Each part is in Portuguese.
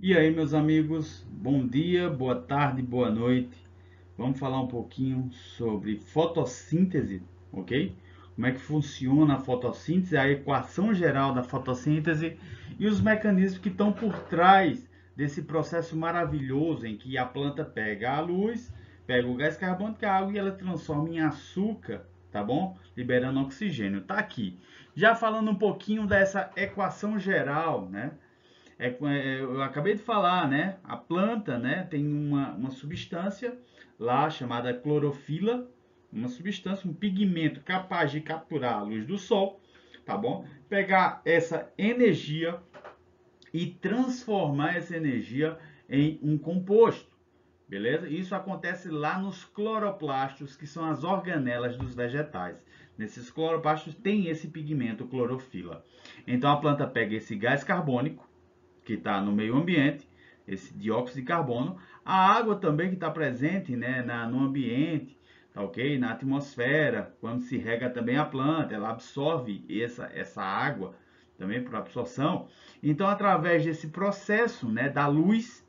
E aí, meus amigos, bom dia, boa tarde, boa noite. Vamos falar um pouquinho sobre fotossíntese, ok? Como é que funciona a fotossíntese, a equação geral da fotossíntese e os mecanismos que estão por trás desse processo maravilhoso em que a planta pega a luz, pega o gás carbônico, a água e ela transforma em açúcar, tá bom? Liberando oxigênio. Tá aqui. Já falando um pouquinho dessa equação geral, né? Eu acabei de falar, né? A planta, né, tem uma substância lá chamada clorofila, uma substância, um pigmento capaz de capturar a luz do sol, tá bom? Pegar essa energia e transformar essa energia em um composto, beleza? Isso acontece lá nos cloroplastos, que são as organelas dos vegetais. Nesses cloroplastos tem esse pigmento clorofila. Então a planta pega esse gás carbônico que está no meio ambiente, esse dióxido de carbono, a água também que está presente, né, no ambiente, tá ok? Na atmosfera, quando se rega também a planta, ela absorve essa água também por absorção. Então, através desse processo, né, da luz,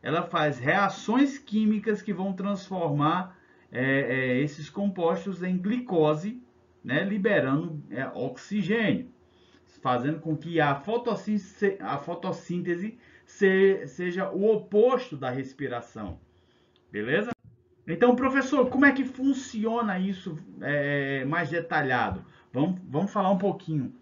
ela faz reações químicas que vão transformar esses compostos em glicose, né, liberando oxigênio, fazendo com que a fotossíntese seja o oposto da respiração, beleza? Então, professor, como é que funciona isso mais detalhado? Vamos falar um pouquinho.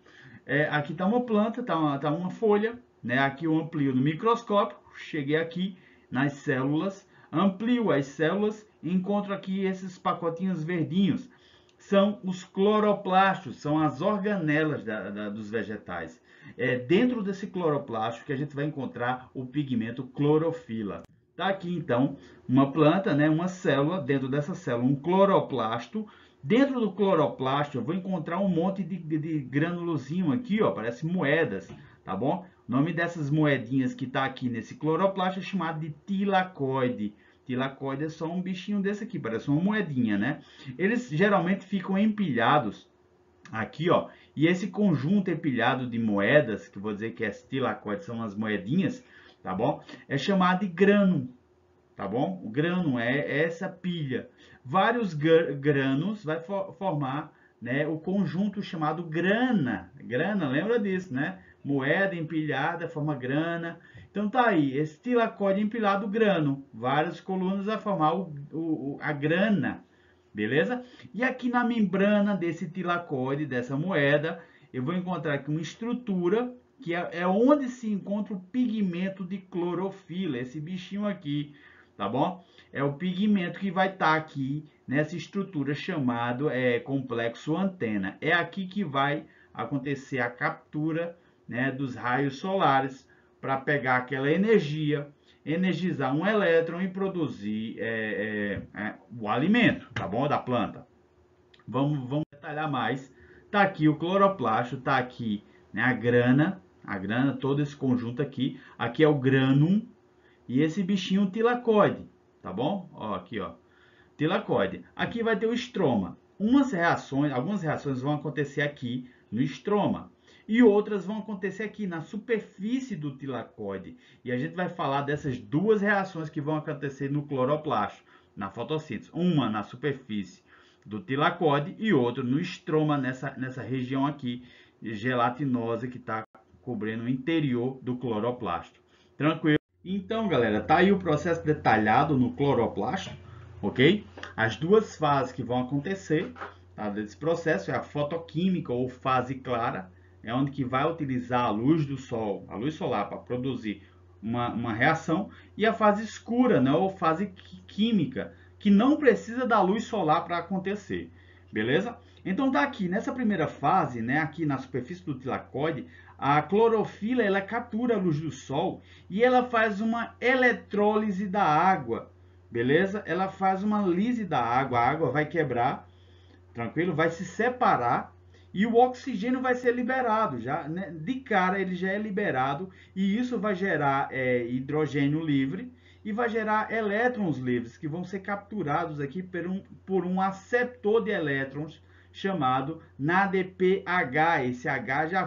Aqui está uma planta, tá uma folha, né? Aqui eu amplio no microscópio, cheguei aqui nas células, amplio as células e encontro aqui esses pacotinhos verdinhos. São os cloroplastos, são as organelas dos vegetais. É dentro desse cloroplasto que a gente vai encontrar o pigmento clorofila. Está aqui então uma planta, né, uma célula, dentro dessa célula um cloroplasto. Dentro do cloroplasto eu vou encontrar um monte de granulozinho aqui, ó, parece moedas, tá bom? O nome dessas moedinhas que está aqui nesse cloroplasto é chamado de tilacoide. Tilacoide é só um bichinho desse aqui, parece uma moedinha, né? Eles geralmente ficam empilhados aqui, ó. E esse conjunto empilhado de moedas, que vou dizer que é tilacoide, são as moedinhas, tá bom? É chamado de grano, tá bom? O grano é essa pilha. Vários granos vai formar, né, o conjunto chamado grana. Grana, lembra disso, né? Moeda empilhada forma grana. Então tá aí, esse tilacóide empilhado grano. Várias colunas vai formar a grana, beleza? E aqui na membrana desse tilacóide, dessa moeda, eu vou encontrar aqui uma estrutura que é onde se encontra o pigmento de clorofila, esse bichinho aqui, tá bom? É o pigmento que vai estar aqui nessa estrutura chamado complexo antena. É aqui que vai acontecer a captura, né, dos raios solares para pegar aquela energia, energizar um elétron e produzir o alimento, tá bom? Da planta. Vamos detalhar mais. Tá aqui o cloroplasto, tá aqui, né, a grana, todo esse conjunto aqui. Aqui é o granum e esse bichinho tilacoide, tá bom? Ó, aqui, ó, tilacoide. Aqui vai ter o estroma. Algumas reações vão acontecer aqui no estroma e outras vão acontecer aqui na superfície do tilacoide. E a gente vai falar dessas duas reações que vão acontecer no cloroplasto, na fotossíntese. Uma na superfície do tilacoide e outra no estroma, nessa região aqui gelatinosa que está cobrindo o interior do cloroplasto. Tranquilo? Então, galera, tá aí o processo detalhado no cloroplasto, ok? As duas fases que vão acontecer, tá, desse processo é a fotoquímica ou fase clara, é onde que vai utilizar a luz do sol, a luz solar para produzir uma reação, e a fase escura, né, ou fase química, que não precisa da luz solar para acontecer, beleza? Então tá aqui, nessa primeira fase, né, aqui na superfície do tilacoide, a clorofila ela captura a luz do sol e ela faz uma eletrólise da água, beleza? Ela faz uma lise da água, a água vai quebrar, tranquilo? Vai se separar e o oxigênio vai ser liberado, já, né? De cara ele já é liberado e isso vai gerar hidrogênio livre e vai gerar elétrons livres que vão ser capturados aqui por um aceptor de elétrons chamado NADPH. Esse H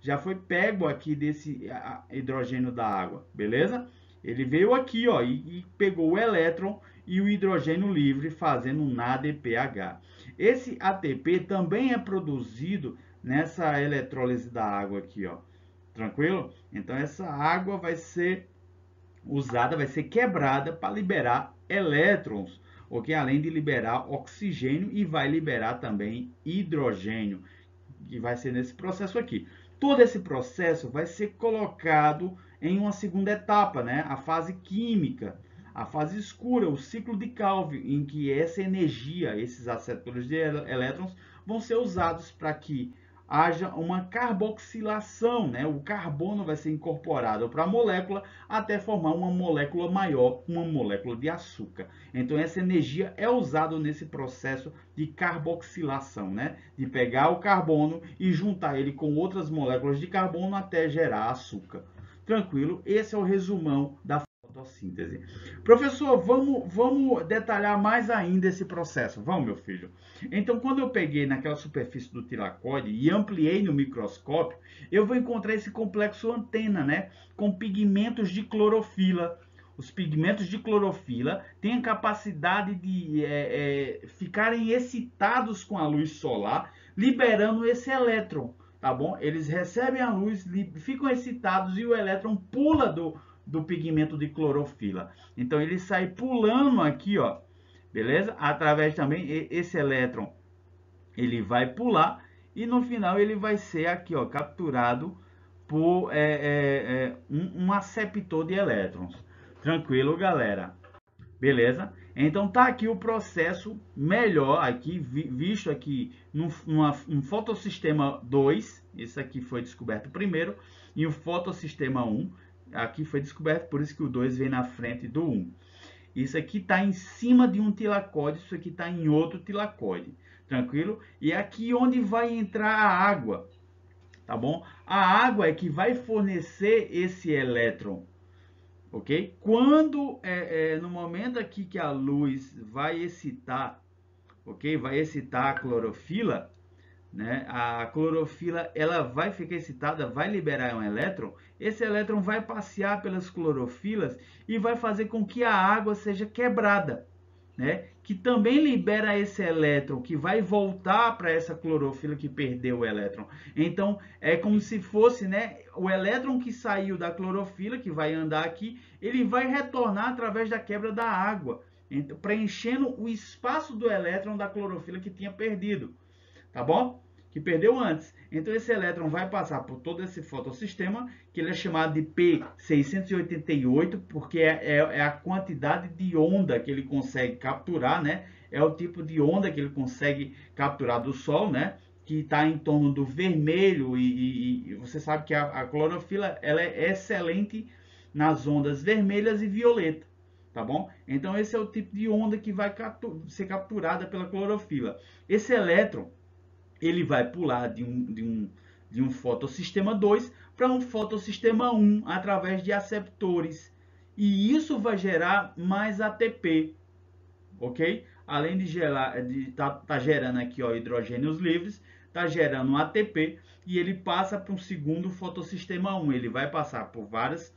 já foi pego aqui desse hidrogênio da água, beleza? Ele veio aqui, ó, e pegou o elétron e o hidrogênio livre, fazendo um NADPH. Esse ATP também é produzido nessa eletrólise da água aqui, ó. Tranquilo? Então essa água vai ser usada, vai ser quebrada para liberar elétrons, ok? Além de liberar oxigênio e vai liberar também hidrogênio, que vai ser nesse processo aqui. Todo esse processo vai ser colocado em uma segunda etapa, né? A fase química, a fase escura, o ciclo de Calvin, em que essa energia, esses aceptores de elétrons, vão ser usados para que haja uma carboxilação, né? O carbono vai ser incorporado para a molécula até formar uma molécula maior, uma molécula de açúcar. Então essa energia é usada nesse processo de carboxilação, né? De pegar o carbono e juntar ele com outras moléculas de carbono até gerar açúcar. Tranquilo? Esse é o resumão da fotossíntese. Professor, vamos detalhar mais ainda esse processo. Vamos, meu filho? Então, quando eu peguei naquela superfície do tilacoide e ampliei no microscópio, eu vou encontrar esse complexo antena, né? Com pigmentos de clorofila. Os pigmentos de clorofila têm a capacidade de ficarem excitados com a luz solar, liberando esse elétron, tá bom? Eles recebem a luz, ficam excitados e o elétron pula do pigmento de clorofila. Então ele sai pulando aqui, ó, beleza? Através também esse elétron, ele vai pular e no final ele vai ser aqui, ó, capturado por um aceptor de elétrons. Tranquilo, galera? Beleza? Então tá aqui o processo melhor aqui, visto aqui num fotossistema 2, esse aqui foi descoberto primeiro, e o fotossistema 1, aqui foi descoberto, por isso que o 2 vem na frente do 1. Isso aqui está em cima de um tilacoide, isso aqui está em outro tilacoide, tranquilo? E aqui onde vai entrar a água, tá bom? A água é que vai fornecer esse elétron, ok? Quando, no momento aqui que a luz vai excitar, ok? Vai excitar a clorofila, né? A clorofila, ela vai ficar excitada, vai liberar um elétron. Esse elétron vai passear pelas clorofilas e vai fazer com que a água seja quebrada, né? Que também libera esse elétron, que vai voltar para essa clorofila que perdeu o elétron. Então, é como se fosse, né, o elétron que saiu da clorofila, que vai andar aqui, ele vai retornar através da quebra da água, preenchendo o espaço do elétron da clorofila que tinha perdido, tá bom? Que perdeu antes. Então esse elétron vai passar por todo esse fotossistema, que ele é chamado de P688, porque é a quantidade de onda que ele consegue capturar, né? É o tipo de onda que ele consegue capturar do Sol, né? Que está em torno do vermelho e você sabe que a clorofila ela é excelente nas ondas vermelhas e violeta, tá bom? Então esse é o tipo de onda que vai ser capturada pela clorofila. Esse elétron ele vai pular de um fotossistema 2 para um fotossistema 1 através de aceptores. E isso vai gerar mais ATP, ok? Além de tá gerando aqui, ó, hidrogênios livres, tá gerando um ATP e ele passa para um segundo fotossistema 1. Ele vai passar por várias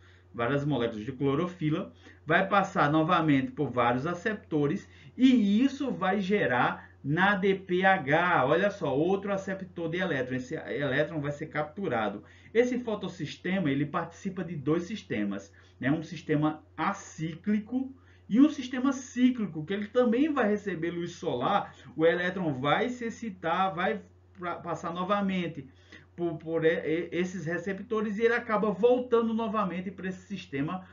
moléculas de clorofila, vai passar novamente por vários aceptores e isso vai gerar NADPH, olha só, outro aceptor de elétron. Esse elétron vai ser capturado. Esse fotossistema, ele participa de dois sistemas, né? Um sistema acíclico e um sistema cíclico, que ele também vai receber luz solar, o elétron vai se excitar, vai passar novamente por esses receptores e ele acaba voltando novamente para esse sistema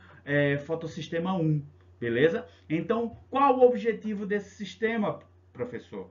fotossistema 1, beleza? Então, qual o objetivo desse sistema, professor?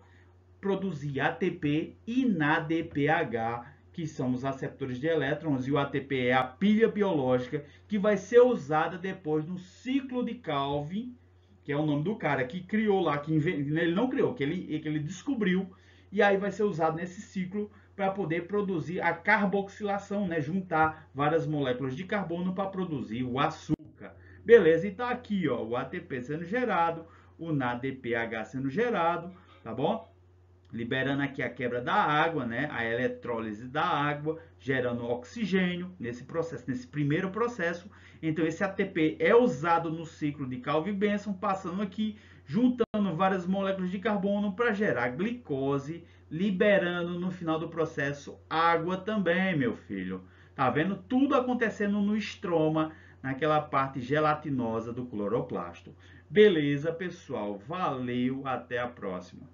Produzir ATP e NADPH, que são os aceptores de elétrons, e o ATP é a pilha biológica que vai ser usada depois no ciclo de Calvin, que é o nome do cara que criou lá, que ele não criou, que ele descobriu, e aí vai ser usado nesse ciclo para poder produzir a carboxilação, né? Juntar várias moléculas de carbono para produzir o açúcar. Beleza, e tá aqui, ó, o ATP sendo gerado, o NADPH sendo gerado, tá bom? liberando aqui a quebra da água, né? A eletrólise da água, gerando oxigênio nesse processo, nesse primeiro processo. Então esse ATP é usado no ciclo de Calvin-Benson, passando aqui, juntando várias moléculas de carbono para gerar glicose, liberando no final do processo água também, meu filho. Tá vendo? Tudo acontecendo no estroma, naquela parte gelatinosa do cloroplasto. Beleza, pessoal? Valeu, até a próxima.